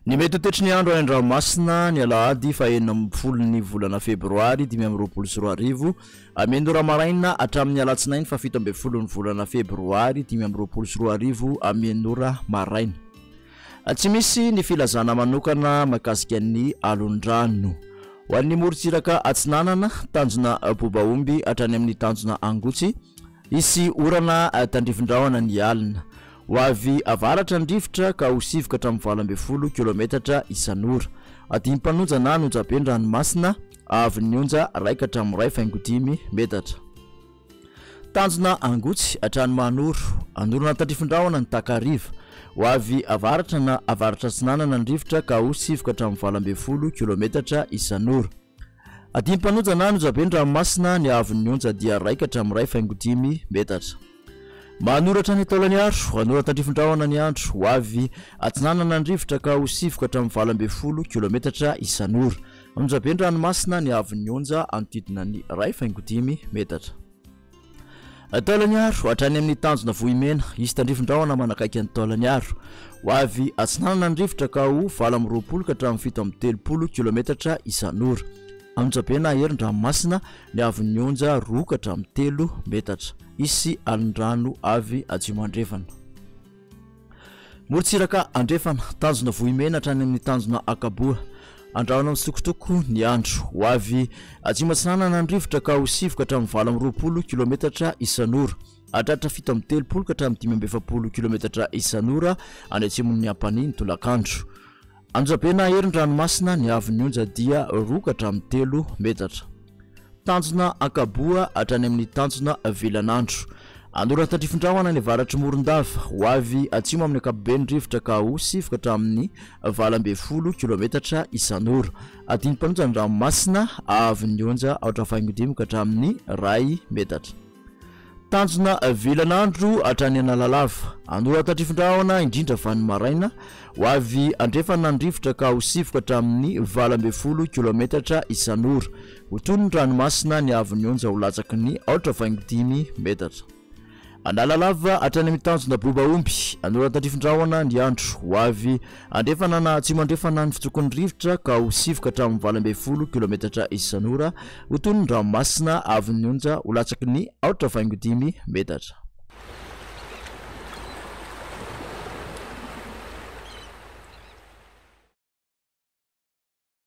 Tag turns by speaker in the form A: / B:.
A: Ny mety toetry ny andro any an-dranomasina ny alahady fa 4 volana febroary 2024 amendora maraina hatramin'ny alatsinainy fa 17 volana febroary 2024 amendora maraina. Tsy misy ny filazana manokana mahakasika ny alondrano. Ho an'ny morontsiraka atsinanana tanjona bobaomby hatrany amin'ny tanjona angotsy isy orana tandrifindrahona ny alina. Ho avy avaratra ny rivotra ka ho sivoka hatramin'ny 20 kilometatra isan'ora. Adimpanonja na nonjabe ny ranomasina avy ny onja 1.5 metatra. Tanjona angotsy hatrany manoro anorana tandrifindrahona ny takariva. Ho avy avaratra na avaratra atsinanana ny rivotra ka ho sivoka hatramin'ny 20 kilometatra isan'ora. Adimpanonja na nonjabe ny ranomasina ny avy ny onja dia 1.5 metatra. Manoratra ny taolany andro, anorana tandrifindrahona ny andro, ho avy atsinanana ny rivotra ka ho sivoka hatramin'ny 20 kilometatra isan'ora. Nonjabe ny ranomasina ny avy ny onja anodidina ny 1.5 metatra. Taolany andro hatrany amin'ny tanjona vohimena, izy tandrifindrahona manakaiky ny taolany andro. Ho avy atsinanana ny rivotra ka ho 20 ka hatramin'ny 70 kilometatra isan'ora. Anonjabena herin-dranomasina ny avy ny onja 2 ka hatramin'ny 3 metatra. Isy alondrano avy atsimo andrefana. Morontsiraka andrefana tanjona vohimena hatrany amin'ny tanjona akaboa. Andrahona mitsokotoko ny andro. Ho avy atsimo atsinanana ny rivotra ka ho sivoka hatramin'ny 20 kilometatra isan'ora. Hatratra 70 ka hatramin'ny 70 kilometatra isan'ora any atsimon'ny ampany ny tolakandro. Anonjabena herin-dranomasina ny avy ny onja dia 2 ka hatramin'ny 3 metatra. Tanjona akaboa hatrany amin'ny tanjona velanandro. Anorana tandrifindrahona ny avaratry morondava. Ho avy atsimo amin'ny ankapobeny rivotra ka ho sivoka hatramin'ny 20 kilometatra isan'ora. Adimpanonja ny ranomasina avy ny onja 4.5 ka hatramin'ny 2 metatra. Tanjona velanandro hatrany analalava. Anorana tandrifindrahona indrindra fa ny maraina. Ho avy andrefana ny rivotra ka ho sivoka hatramin'ny 20 kilometatra isan'ora. Ho tony ny ranomasina ny avy ny onja ho latsaky ny 4.5 metatra. Analalava hatrany amin'ny tanjona bobaomby. Anorana tandrifindrahona ny andro. Ho avy andrefana na atsimo andrefana ny fitsokon'ny rivotra ka ho sivoka hatramin'ny 20 kilometatra isan'ora. Ho tony ny ranomasina avy ny onja ho latsaky ny 4.5 metatra.